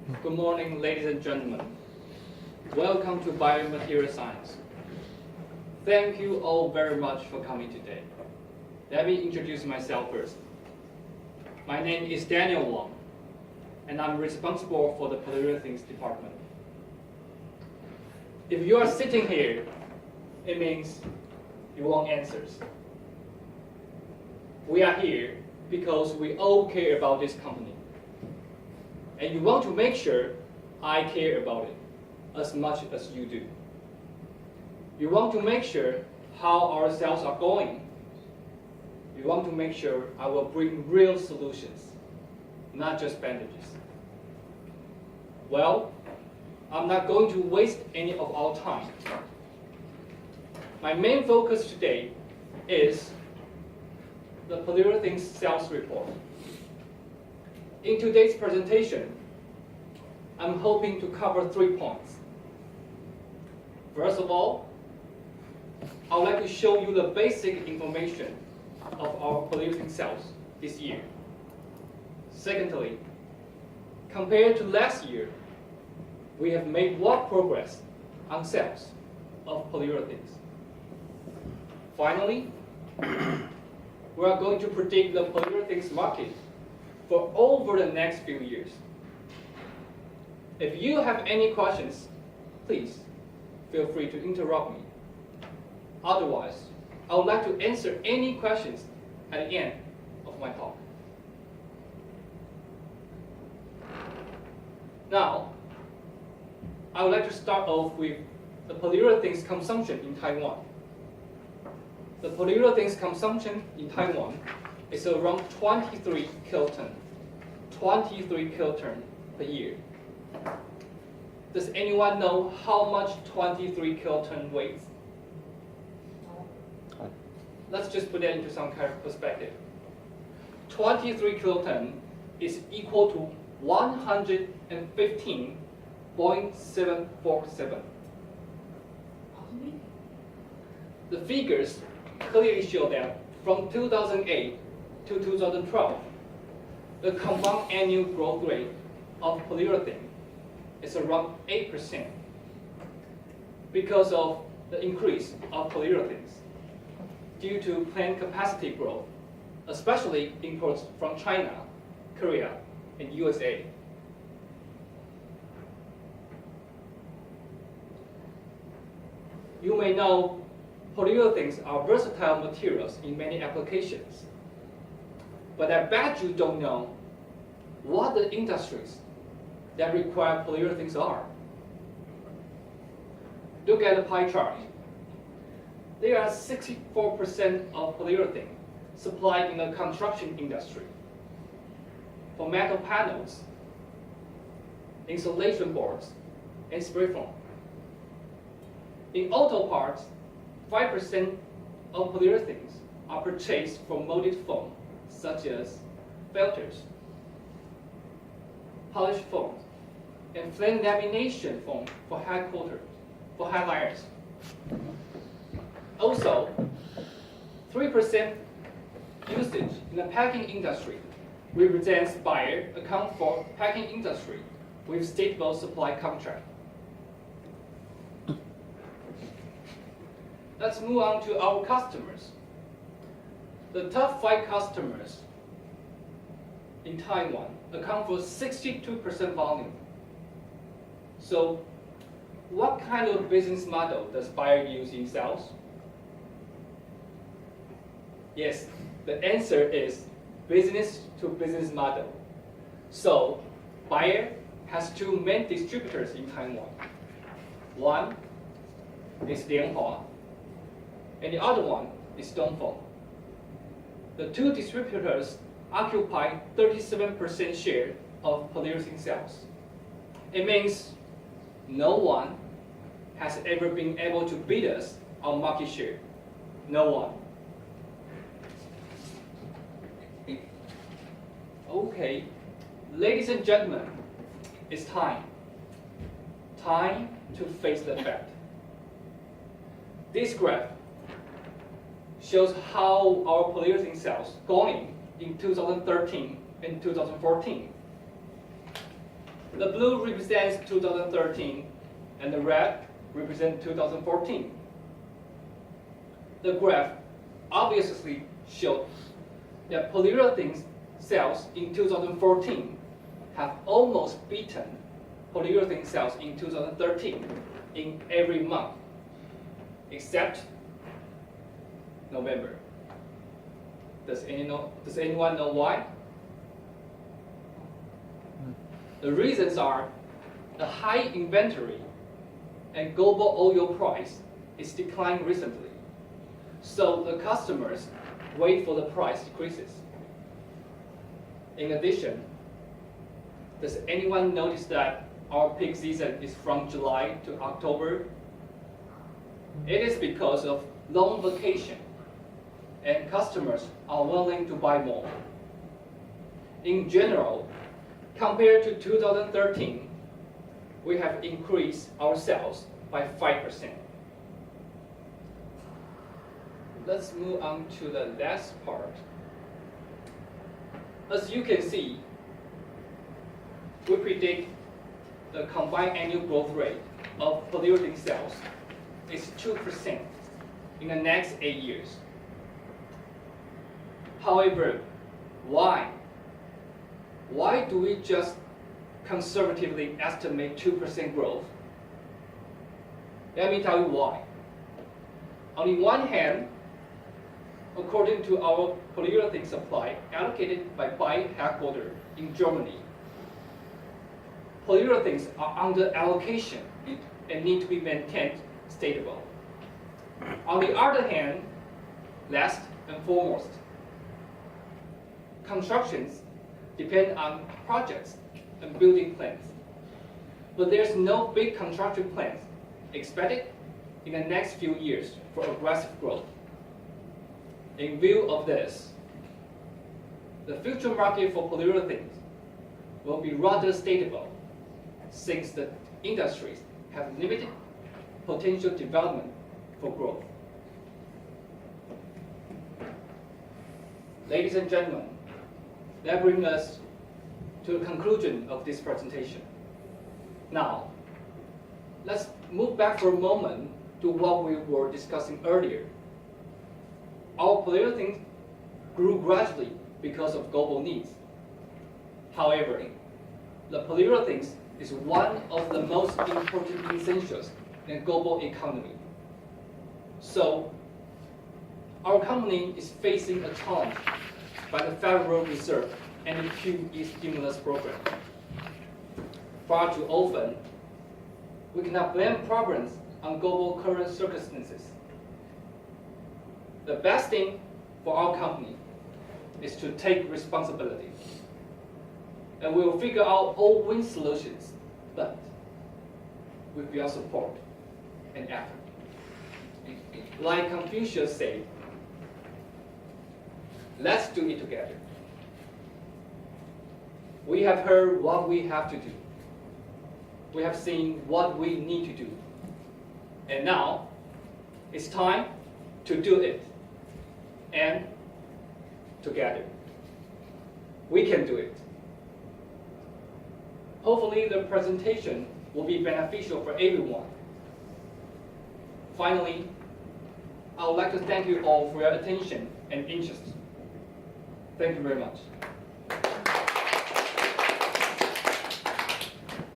Good morning, ladies and gentlemen. Welcome to Biomaterial Science. Thank you all very much for coming today. Let me introduce myself first. My name is Daniel Wang, and I'm responsible for the Polyurethanes department. If you are sitting here, it means you want answers. We are here because we all care about this company. And you want to make sure I care about it as much as you do. You want to make sure how our sales are going. You want to make sure I will bring real solutions, not just bandages. Well, I'm not going to waste any of our time. My main focus today is the Polyurethanes sales report. In today's presentation, I'm hoping to cover 3 points. First of all, I would like to show you the basic information of our polyurethane sales this year. Secondly, compared to last year, we have made what progress on sales of polyurethanes. Finally, we are going to predict the polyurethanes market for over the next few years. If you have any questions, please feel free to interrupt me. Otherwise, I would like to answer any questions at the end of my talk. Now, I would like to start off with the polyurethanes consumption in Taiwan. The polyurethanes consumption in Taiwan is around 23 kiloton. 23 kiloton per year. Does anyone know how much 23 kiloton weighs? Let's just put that into some kind of perspective. 23 kiloton is equal to 115.747. The figures clearly show that from 2008 to 2012, the compound annual growth rate of polyurethane is around 8% because of the increase of polyurethanes due to plant capacity growth, especially imports from China, Korea, and USA. You may know polyurethanes are versatile materials in many applications. But I bet you don't know what the industries that require polyurethanes are. Look at the pie chart. There are 64% of polyurethane supplied in the construction industry, for metal panels, insulation boards, and spray foam. In auto parts, 5% of polyurethanes are purchased from molded foam, such as filters, polished foam, and flame lamination foam for headliners. Also, 3% usage in the packing industry represents buyer account for packing industry with stable supply contract. Let's move on to our customers. The top 5 customers in Taiwan account for 62% volume. So, what kind of business model does buyer use in sales? Yes, the answer is business to business model. So, buyer has 2 main distributors in Taiwan. One is Lianhua, and the other one is Dongfeng. The 2 distributors occupy 37% share of polyurethane sales. It means no one has ever been able to beat us on market share. No one. Okay, ladies and gentlemen, it's time. Time to face the fact. This graph shows how our polyurethane sales going in 2013 and 2014. The blue represents 2013, and the red represents 2014. The graph obviously showed that polyurethane sales in 2014 have almost beaten polyurethane sales in 2013 in every month, except November. Does anyone know why? The reasons are the high inventory and global oil price is declining recently. So the customers wait for the price decreases. In addition, does anyone notice that our peak season is from July to October? It is because of long vacation and customers are willing to buy more. In general, compared to 2013, we have increased our sales by 5%. Let's move on to the last part. As you can see, we predict the combined annual growth rate of polyurethane sales is 2% in the next 8 years. However, why? Why do we just conservatively estimate 2% growth? Let me tell you why. On the one hand, according to our polyurethane supply allocated by BAE headquarters in Germany, polyurethanes are under allocation and need to be maintained stable. On the other hand, last and foremost, constructions depend on projects and building plans. But there's no big construction plans expected in the next few years for aggressive growth. In view of this, the future market for polyurethanes will be rather stable since the industries have limited potential development for growth. Ladies and gentlemen, that brings us to the conclusion of this presentation. Now, let's move back for a moment to what we were discussing earlier. Our polyurethane grew gradually because of global needs. However, the polyurethanes is one of the most important essentials in the global economy. So, our company is facing a challenge by the Federal Reserve and the QE stimulus program. Far too often, we cannot blame problems on global current circumstances. The best thing for our company is to take responsibility. And we will figure out all win solutions, but with your support and effort. Like Confucius said, let's do it together. We have heard what we have to do. We have seen what we need to do. And now, it's time to do it. And together, we can do it. Hopefully, the presentation will be beneficial for everyone. Finally, I would like to thank you all for your attention and interest. Thank you very much.